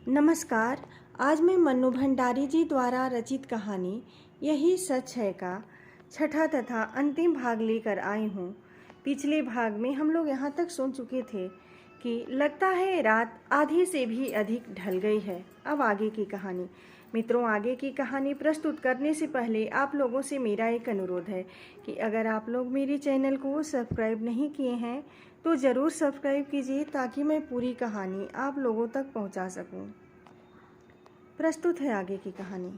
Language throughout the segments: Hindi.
नमस्कार। आज मैं मन्नू भंडारी जी द्वारा रचित कहानी यही सच है का छठा तथा अंतिम भाग लेकर आई हूँ। पिछले भाग में हम लोग यहाँ तक सुन चुके थे कि लगता है रात आधी से भी अधिक ढल गई है। अब आगे की कहानी। मित्रों, आगे की कहानी प्रस्तुत करने से पहले आप लोगों से मेरा एक अनुरोध है कि अगर आप लोग मेरे चैनल को सब्सक्राइब नहीं किए हैं तो ज़रूर सब्सक्राइब कीजिए ताकि मैं पूरी कहानी आप लोगों तक पहुंचा सकूं। प्रस्तुत है आगे की कहानी।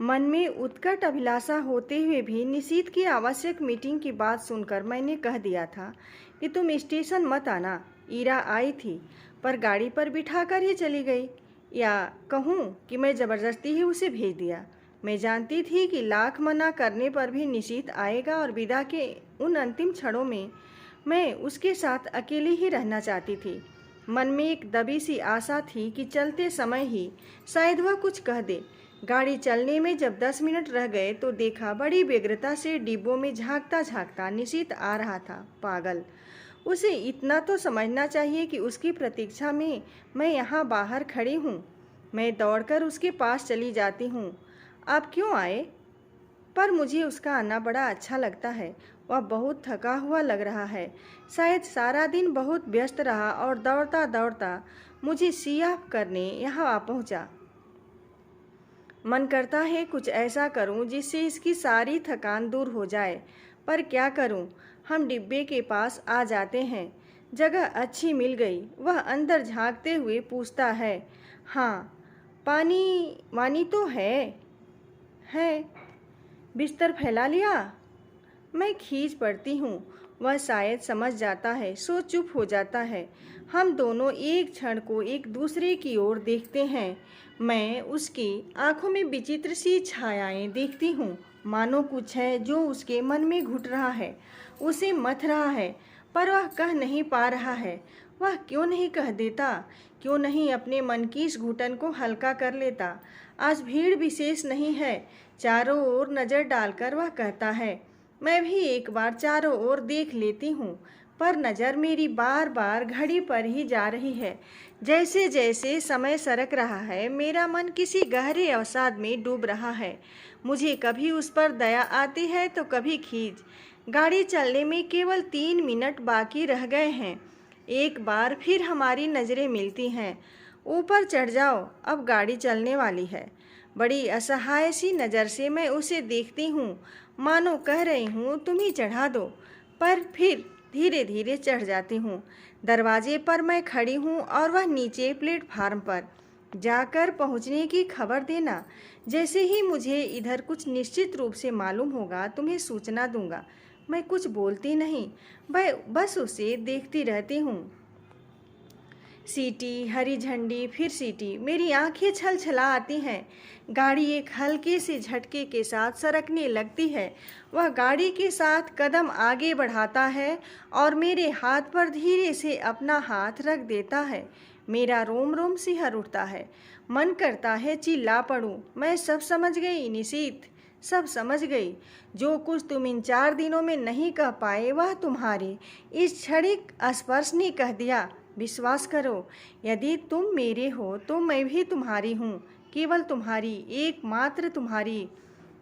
मन में उत्कट अभिलाषा होते हुए भी निशीथ की आवश्यक मीटिंग की बात सुनकर मैंने कह दिया था कि तुम स्टेशन मत आना। ईरा आई थी पर गाड़ी पर बिठाकर ही चली गई, या कहूँ कि मैं ज़बरदस्ती ही उसे भेज दिया। मैं जानती थी कि लाख मना करने पर भी निशीथ आएगा और विदा के उन अंतिम क्षणों में मैं उसके साथ अकेले ही रहना चाहती थी। मन में एक दबी सी आशा थी कि चलते समय ही शायद वह कुछ कह दे। गाड़ी चलने में जब 10 मिनट रह गए तो देखा बड़ी व्यग्रता से डिब्बों में झांकता झांकता निशीथ आ रहा था। पागल, उसे इतना तो समझना चाहिए कि उसकी प्रतीक्षा में मैं यहाँ बाहर खड़ी हूँ। मैं दौड़कर उसके पास चली जाती हूँ। आप क्यों आए? पर मुझे उसका आना बड़ा अच्छा लगता है। वह बहुत थका हुआ लग रहा है। शायद सारा दिन बहुत व्यस्त रहा और दौड़ता दौड़ता मुझे सियाह करने यहाँ आ पहुँचा। मन करता है कुछ ऐसा करूं जिससे इसकी सारी थकान दूर हो जाए, पर क्या करूं? हम डिब्बे के पास आ जाते हैं। जगह अच्छी मिल गई। वह अंदर झांकते हुए पूछता है, हाँ, पानी वानी तो है। बिस्तर फैला लिया? मैं खींच पड़ती हूँ। वह शायद समझ जाता है, सो चुप हो जाता है। हम दोनों एक क्षण को एक दूसरे की ओर देखते हैं। मैं उसकी आंखों में विचित्र सी छायाएं देखती हूँ, मानो कुछ है जो उसके मन में घुट रहा है, उसे मथ रहा है, पर वह कह नहीं पा रहा है। वह क्यों नहीं कह देता? क्यों नहीं अपने मन की इस घुटन को हल्का कर लेता? आज भीड़ विशेष नहीं है। चारों ओर नज़र डालकर वह कहता है, मैं भी एक बार चारों ओर देख लेती हूँ, पर नज़र मेरी बार बार घड़ी पर ही जा रही है। जैसे जैसे समय सरक रहा है मेरा मन किसी गहरे अवसाद में डूब रहा है। मुझे कभी उस पर दया आती है तो कभी खींच। गाड़ी चलने में केवल 3 मिनट बाकी रह गए हैं। एक बार फिर हमारी नज़रें मिलती हैं। ऊपर चढ़ जाओ, अब गाड़ी चलने वाली है। बड़ी असहाय सी नज़र से मैं उसे देखती हूँ, मानो कह रही हूँ तुम ही चढ़ा दो, पर फिर धीरे धीरे चढ़ जाती हूँ। दरवाजे पर मैं खड़ी हूँ और वह नीचे प्लेटफार्म पर। जाकर पहुँचने की खबर देना। जैसे ही मुझे इधर कुछ निश्चित रूप से मालूम होगा तुम्हें सूचना दूंगा। मैं कुछ बोलती नहीं, बस उसे देखती रहती हूँ। सीटी, हरी झंडी, फिर सीटी। मेरी आंखें छलछला आती हैं। गाड़ी एक हल्के से झटके के साथ सरकने लगती है। वह गाड़ी के साथ कदम आगे बढ़ाता है और मेरे हाथ पर धीरे से अपना हाथ रख देता है। मेरा रोम रोम सिहर उठता है। मन करता है चिल्ला पड़ूं। मैं सब समझ गई निशीथ, सब समझ गई। जो कुछ तुम इन 4 दिनों में नहीं कह पाए वह तुम्हारे इस क्षणिक स्पर्श ने कह दिया। विश्वास करो, यदि तुम मेरे हो तो मैं भी तुम्हारी हूँ, केवल तुम्हारी, एकमात्र तुम्हारी।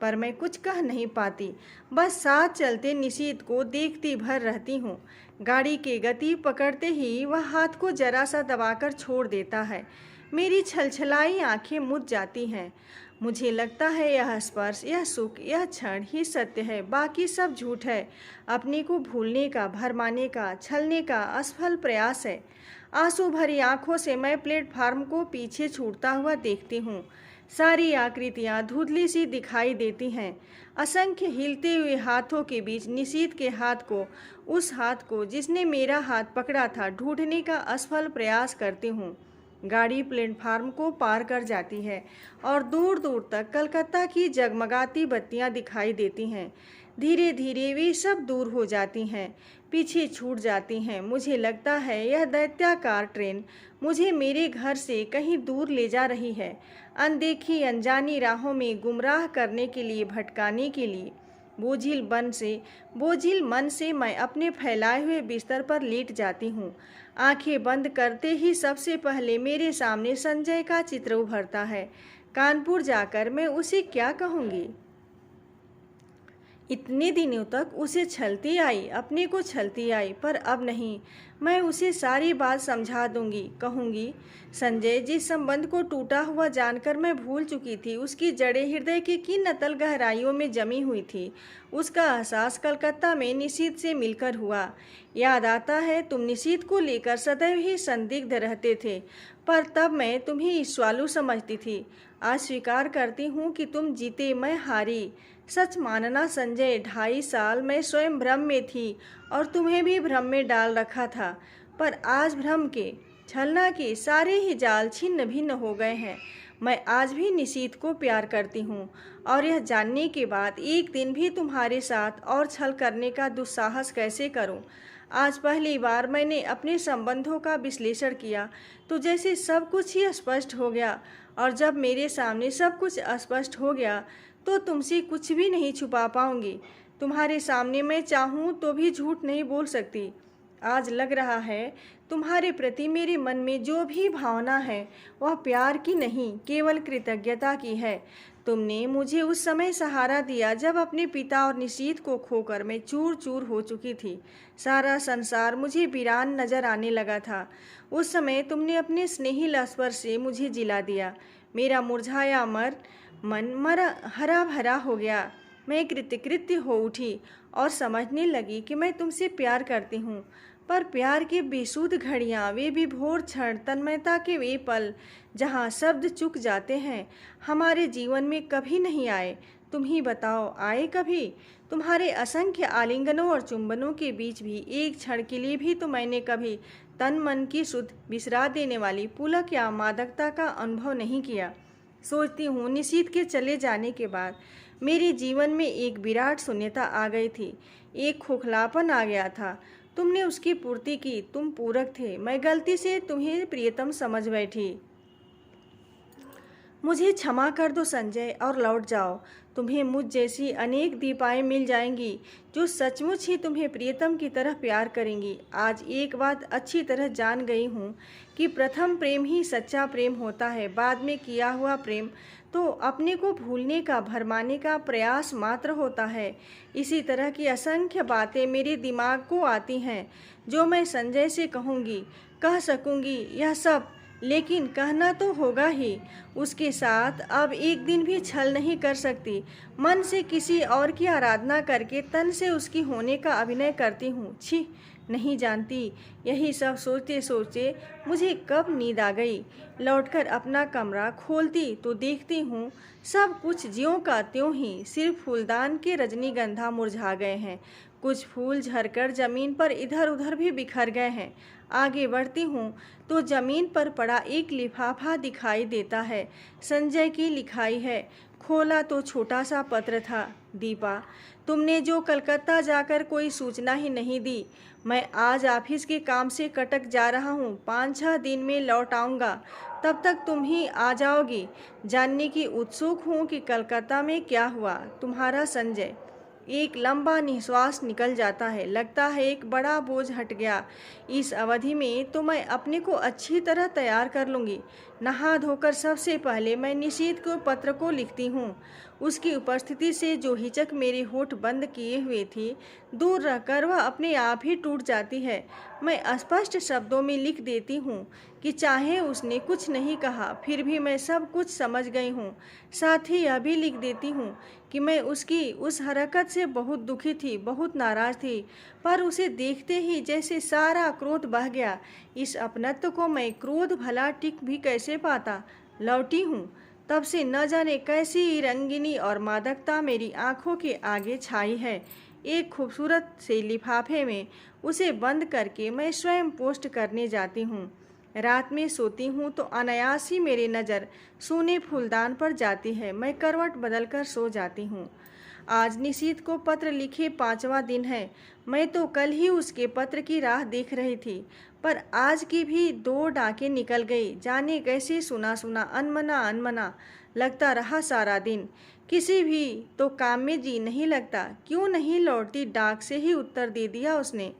पर मैं कुछ कह नहीं पाती, बस साथ चलते निशीथ को देखती भर रहती हूँ। गाड़ी के गति पकड़ते ही वह हाथ को जरा सा दबाकर छोड़ देता है। मेरी छलछलाई आंखें मुझ जाती हैं। मुझे लगता है यह स्पर्श, यह सुख, यह क्षण ही सत्य है, बाकी सब झूठ है। अपने को भूलने का, भरमाने का, छलने का असफल प्रयास है। आंसू भरी आंखों से मैं प्लेटफार्म को पीछे छूटता हुआ देखती हूँ। सारी आकृतियाँ धुंधली सी दिखाई देती हैं। असंख्य हिलते हुए हाथों के बीच निशीथ के हाथ को, उस हाथ को जिसने मेरा हाथ पकड़ा था, ढूंढने का असफल प्रयास करती हूँ। गाड़ी प्लेटफार्म को पार कर जाती है और दूर दूर तक कलकत्ता की जगमगाती बत्तियां दिखाई देती हैं। धीरे धीरे वे सब दूर हो जाती हैं, पीछे छूट जाती हैं। मुझे लगता है यह दैत्याकार ट्रेन मुझे मेरे घर से कहीं दूर ले जा रही है, अनदेखी अनजानी राहों में गुमराह करने के लिए, भटकाने के लिए। बोझिल मन से मैं अपने फैलाए हुए बिस्तर पर लेट जाती हूँ। आंखें बंद करते ही सबसे पहले मेरे सामने संजय का चित्र उभरता है। कानपुर जाकर मैं उसे क्या कहूँगी? इतने दिनों तक उसे छलती आई, अपने को छलती आई, पर अब नहीं। मैं उसे सारी बात समझा दूंगी। कहूँगी, संजय, जिस संबंध को टूटा हुआ जानकर मैं भूल चुकी थी, उसकी जड़ें हृदय की किन अतल गहराइयों में जमी हुई थी, उसका एहसास कलकत्ता में निशीथ से मिलकर हुआ। याद आता है, तुम निशीथ को लेकर सदैव ही संदिग्ध रहते थे, पर तब मैं तुम्हें ईर्ष्यालु समझती थी। आज स्वीकार करती हूँ कि तुम जीते, मैं हारी। सच मानना संजय, 2.5 साल मैं स्वयं भ्रम में थी और तुम्हें भी भ्रम में डाल रखा था, पर आज भ्रम के, छलना के सारे ही जाल छिन्न भिन्न हो गए हैं। मैं आज भी निशीथ को प्यार करती हूँ और यह जानने के बाद एक दिन भी तुम्हारे साथ और छल करने का दुस्साहस कैसे करूँ। आज पहली बार मैंने अपने संबंधों का विश्लेषण किया तो जैसे सब कुछ ही स्पष्ट हो गया, और जब मेरे सामने सब कुछ स्पष्ट हो गया तो तुमसे कुछ भी नहीं छुपा पाऊंगी। तुम्हारे सामने मैं चाहूँ तो भी झूठ नहीं बोल सकती। आज लग रहा है तुम्हारे प्रति मेरे मन में जो भी भावना है वह प्यार की नहीं, केवल कृतज्ञता की है। तुमने मुझे उस समय सहारा दिया जब अपने पिता और निशीथ को खोकर मैं चूर चूर हो चुकी थी। सारा संसार मुझे वीरान नजर आने लगा था। उस समय तुमने अपने स्नेही स्पर्श से मुझे जिला दिया। मेरा मुरझाया मन हरा भरा हो गया। मैं कृतकृत्य हो उठी और समझने लगी कि मैं तुमसे प्यार करती हूँ, पर प्यार की बेसुध घड़ियाँ, वे विभोर क्षण, तन्मयता के वे पल जहाँ शब्द चुक जाते हैं, हमारे जीवन में कभी नहीं आए। तुम ही बताओ, आए कभी? तुम्हारे असंख्य आलिंगनों और चुंबनों के बीच भी एक क्षण के लिए भी तो मैंने कभी तन मन की शुद्ध बिसरा देने वाली पुलक या मादकता का अनुभव नहीं किया। सोचती हूँ, निशीथ के चले जाने के बाद मेरे जीवन में एक विराट शून्यता आ गई थी, एक खोखलापन आ गया था। तुमने उसकी पूर्ति की, तुम पूरक थे। मैं गलती से तुम्हें प्रियतम समझ बैठी। मुझे क्षमा कर दो संजय और लौट जाओ। तुम्हें मुझ जैसी अनेक दीपाएं मिल जाएंगी जो सचमुच ही तुम्हें प्रियतम की तरह प्यार करेंगी। आज एक बात अच्छी तरह जान गई हूँ कि प्रथम प्रेम ही सच्चा प्रेम होता है। बाद में किया हुआ प्रेम तो अपने को भूलने का, भरमाने का प्रयास मात्र होता है। इसी तरह की असंख्य बातें मेरे दिमाग को आती हैं जो मैं संजय से कहूँगी, कह सकूँगी यह सब, लेकिन कहना तो होगा ही। उसके साथ अब एक दिन भी छल नहीं कर सकती। मन से किसी और की आराधना करके तन से उसकी होने का अभिनय करती हूँ। छी, नहीं जानती। यही सब सोचते सोचते मुझे कब नींद आ गई। लौटकर अपना कमरा खोलती तो देखती हूँ सब कुछ ज्यों का त्यों ही, सिर्फ फूलदान के रजनीगंधा मुरझा गए हैं। कुछ फूल झरकर जमीन पर इधर उधर भी बिखर गए हैं। आगे बढ़ती हूँ तो जमीन पर पड़ा एक लिफाफा दिखाई देता है। संजय की लिखाई है। खोला तो छोटा सा पत्र था। दीपा, तुमने जो कलकत्ता जाकर कोई सूचना ही नहीं दी। मैं आज ऑफिस के काम से कटक जा रहा हूँ। 5-6 दिन में लौट आऊँगा। तब तक तुम ही आ जाओगी। जानने की उत्सुक हूँ कि कलकत्ता में क्या हुआ। तुम्हारा संजय। एक लंबा निश्वास निकल जाता है। लगता है एक बड़ा बोझ हट गया। इस अवधि में तो मैं अपने को अच्छी तरह तैयार कर लूँगी। नहा धोकर सबसे पहले मैं निशीथ को पत्र को लिखती हूँ। उसकी उपस्थिति से जो हिचक मेरे होठ बंद किए हुए थी, दूर रहकर वह अपने आप ही टूट जाती है। मैं स्पष्ट शब्दों में लिख देती हूँ कि चाहे उसने कुछ नहीं कहा, फिर भी मैं सब कुछ समझ गई हूँ। साथ ही यह भी लिख देती हूँ कि मैं उसकी उस हरकत से बहुत दुखी थी, बहुत नाराज थी, पर उसे देखते ही जैसे सारा क्रोध बह गया। इस अपनत्व को मैं क्रोध भला टिक भी कैसे पाता। लौटी हूँ तब से न जाने कैसी रंगिनी और मादकता मेरी आंखों के आगे छाई है। एक खूबसूरत से लिफाफे में उसे बंद करके मैं स्वयं पोस्ट करने जाती हूँ। रात में सोती हूँ तो अनायास ही मेरी नज़र सूने फूलदान पर जाती है। मैं करवट बदलकर सो जाती हूँ। आज निशीथ को पत्र लिखे 5वां दिन है। मैं तो कल ही उसके पत्र की राह देख रही थी, पर आज की भी 2 डाकें निकल गई। जाने कैसे सुना सुना अनमना अनमना लगता रहा सारा दिन। किसी भी तो काम में जी नहीं लगता। क्यों नहीं लौटती डाक से ही उत्तर दे दिया उसने।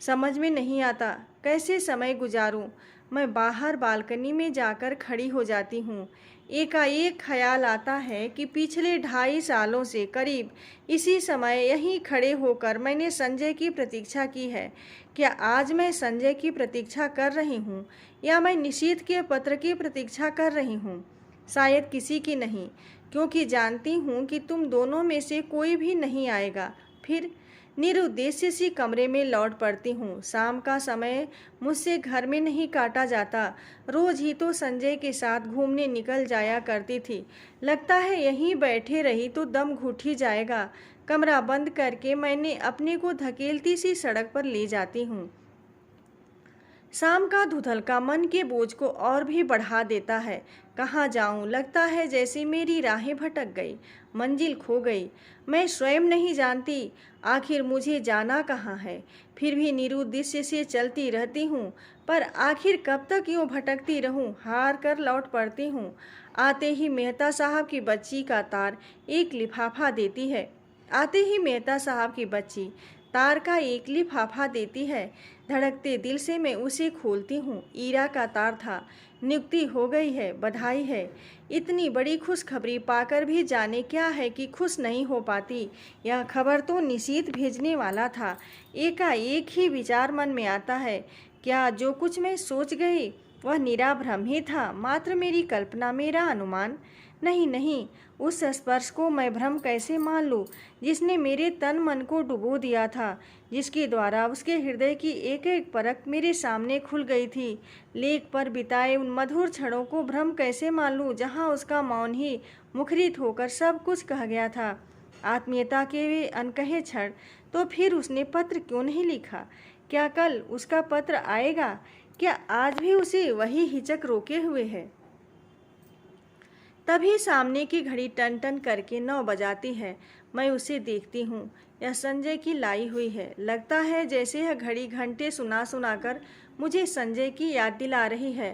समझ में नहीं आता कैसे समय गुजारूं। मैं बाहर बालकनी में जाकर खड़ी हो जाती हूँ। एकाएक ख्याल आता है कि पिछले 2.5 सालों से करीब इसी समय यहीं खड़े होकर मैंने संजय की प्रतीक्षा की है। क्या आज मैं संजय की प्रतीक्षा कर रही हूँ या मैं निशीथ के पत्र की प्रतीक्षा कर रही हूँ? शायद किसी की नहीं, क्योंकि जानती हूँ कि तुम दोनों में से कोई भी नहीं आएगा। फिर निरुद्देश्य सी कमरे में लौट पड़ती हूँ। शाम का समय मुझसे घर में नहीं काटा जाता। रोज ही तो संजय के साथ घूमने निकल जाया करती थी। लगता है यहीं बैठे रही तो दम घुट ही जाएगा। कमरा बंद करके मैंने अपने को धकेलती सी सड़क पर ले जाती हूँ। शाम का धुंधलका मन के बोझ को और भी बढ़ा देता है। कहाँ जाऊं? लगता है जैसे मेरी राहें भटक गई, मंजिल खो गई। मैं स्वयं नहीं जानती आखिर मुझे जाना कहाँ है। फिर भी निरुद्देश्य से चलती रहती हूँ, पर आखिर कब तक यूँ भटकती रहूँ? हार कर लौट पड़ती हूँ। आते ही मेहता साहब की बच्ची का तार एक लिफाफा देती है। आते ही मेहता साहब की बच्ची तार का एक लिफाफा देती है। धड़कते दिल से मैं उसे खोलती हूँ। ईरा का तार था। नियुक्ति हो गई है, बधाई है। इतनी बड़ी खुशखबरी पाकर भी जाने क्या है कि खुश नहीं हो पाती। यह खबर तो निशीथ भेजने वाला था। एकाएक ही विचार मन में आता है, क्या जो कुछ मैं सोच गई वह निरा भ्रम ही था, मात्र मेरी कल्पना, मेरा अनुमान? नहीं नहीं, उस स्पर्श को मैं भ्रम कैसे मान लूँ जिसने मेरे तन मन को डुबो दिया था, जिसके द्वारा उसके हृदय की एक एक परख मेरे सामने खुल गई थी। लेख पर बिताए उन मधुर क्षणों को भ्रम कैसे मान लूँ जहाँ उसका मौन ही मुखरित होकर सब कुछ कह गया था। आत्मीयता के वे अनकहे क्षण। तो फिर उसने पत्र क्यों नहीं लिखा? क्या कल उसका पत्र आएगा? क्या आज भी उसे वही हिचक रोके हुए है? तभी सामने की घड़ी टन टन करके 9 बजाती है। मैं उसे देखती हूँ। यह संजय की लाई हुई है। लगता है जैसे यह घड़ी घंटे सुना सुना कर मुझे संजय की याद दिला रही है।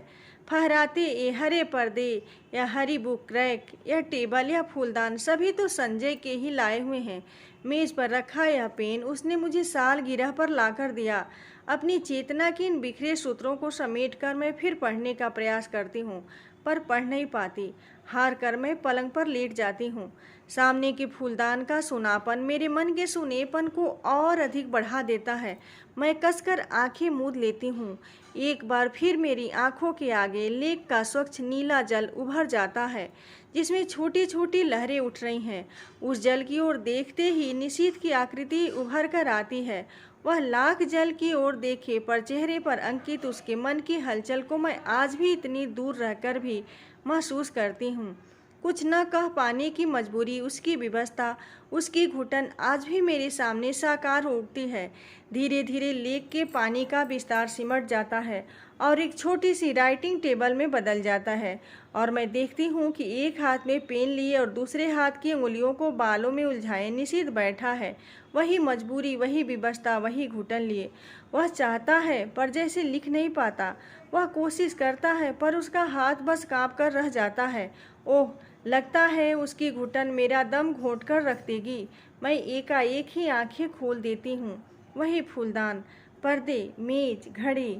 फहराते ये हरे पर्दे या हरी बुक रैक या टेबल या फूलदान सभी तो संजय के ही लाए हुए हैं। मेज पर रखा यह पेन उसने मुझे सालगिरह पर लाकर दिया। अपनी चेतना के इन बिखरे सूत्रों को समेटकर मैं फिर पढ़ने का प्रयास करती हूँ, पर पढ़ नहीं पाती। हार कर मैं पलंग पर लेट जाती हूँ। सामने के फूलदान का सुनापन मेरे मन के सुनेपन को और अधिक बढ़ा देता है। मैं कसकर आंखें मूंद लेती हूँ। एक बार फिर मेरी आंखों के आगे लेक का स्वच्छ नीला जल उभर जाता है, जिसमें छोटी छोटी लहरें उठ रही हैं। उस जल की ओर देखते ही निशीथ की आकृति उभर कर आती है। वह लाख जल की ओर देखे, पर चेहरे पर अंकित उसके मन की हलचल को मैं आज भी इतनी दूर रहकर भी महसूस करती हूँ। कुछ न कह पाने की मजबूरी, उसकी विवशता, उसकी घुटन आज भी मेरे सामने साकार हो उठती है। धीरे धीरे लेक के पानी का विस्तार सिमट जाता है और एक छोटी सी राइटिंग टेबल में बदल जाता है, और मैं देखती हूँ कि एक हाथ में पेन लिए और दूसरे हाथ की उंगलियों को बालों में उलझाए निशीथ बैठा है। वही मजबूरी, वही विवशता, वही घुटन लिए। वह चाहता है पर जैसे लिख नहीं पाता। वह कोशिश करता है पर उसका हाथ बस काँप कर रह जाता है। ओह, लगता है उसकी घुटन मेरा दम घोंट कर रख देगी। मैं एकाएक ही आंखें खोल देती हूँ। वही फूलदान, पर्दे, मेज, घड़ी।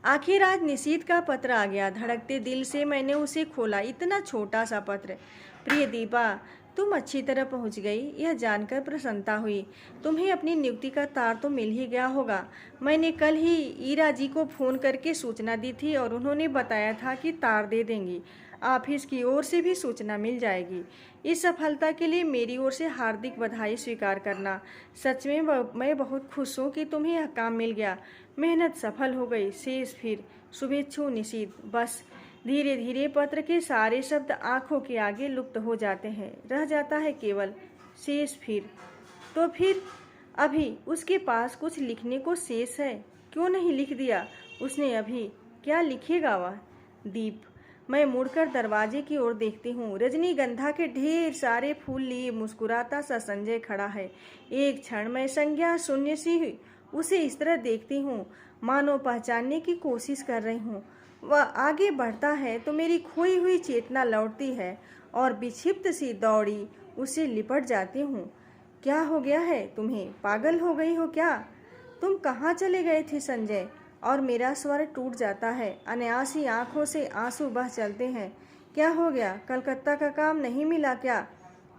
आखिर आज निशीथ का पत्र आ गया। धड़कते दिल से मैंने उसे खोला। इतना छोटा सा पत्र। प्रिय दीपा, तुम अच्छी तरह पहुंच गई, यह जानकर प्रसन्नता हुई। तुम्हें अपनी नियुक्ति का तार तो मिल ही गया होगा। मैंने कल ही ईरा जी को फ़ोन करके सूचना दी थी और उन्होंने बताया था कि तार दे देंगी। ऑफिस की ओर से भी सूचना मिल जाएगी। इस सफलता के लिए मेरी ओर से हार्दिक बधाई स्वीकार करना। सच में मैं बहुत खुश हूँ कि तुम्हें यह काम मिल गया। मेहनत सफल हो गई। शेष फिर। शुभेच्छु निशीथ। बस धीरे धीरे पत्र के सारे शब्द आंखों के आगे लुप्त हो जाते हैं। रह जाता है केवल शेष फिर। तो फिर अभी उसके पास कुछ लिखने को शेष है। क्यों नहीं लिख दिया उसने अभी? क्या लिखेगा वह? दीप, मैं मुड़कर दरवाजे की ओर देखती हूँ। रजनीगंधा के ढेर सारे फूल लिए मुस्कुराता सा संजय खड़ा है। एक क्षण मैं संज्ञा शून्य सी उसे इस तरह देखती हूँ, मानो पहचानने की कोशिश कर रही हूँ। वह आगे बढ़ता है तो मेरी खोई हुई चेतना लौटती है और विक्षिप्त सी दौड़ी उसे लिपट जाती हूँ। क्या हो गया है तुम्हें? पागल हो गई हो क्या? तुम कहाँ चले गए थे संजय? और मेरा स्वर टूट जाता है। अनायासी आंखों से आंसू बह चलते हैं। क्या हो गया? कलकत्ता का काम नहीं मिला क्या?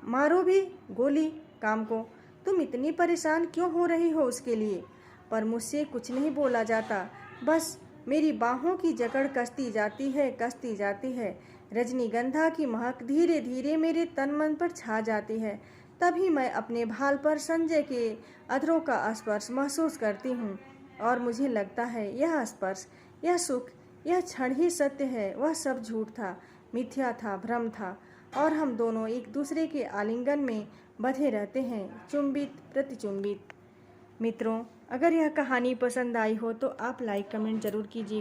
मारो भी गोली काम को। तुम इतनी परेशान क्यों हो रही हो उसके लिए? पर मुझसे कुछ नहीं बोला जाता। बस मेरी बाहों की जकड़ कसती जाती है। रजनीगंधा की महक धीरे धीरे मेरे तन मन पर छा जाती है। तभी मैं अपने भाल पर संजय के अधरों का स्पर्श महसूस करती हूँ और मुझे लगता है यह स्पर्श, यह सुख, यह क्षण ही सत्य है। वह सब झूठ था, मिथ्या था, भ्रम था और हम दोनों एक दूसरे के आलिंगन में बंधे रहते हैं, चुंबित प्रतिचुंबित। मित्रों, अगर यह कहानी पसंद आई हो तो आप लाइक कमेंट जरूर कीजिए।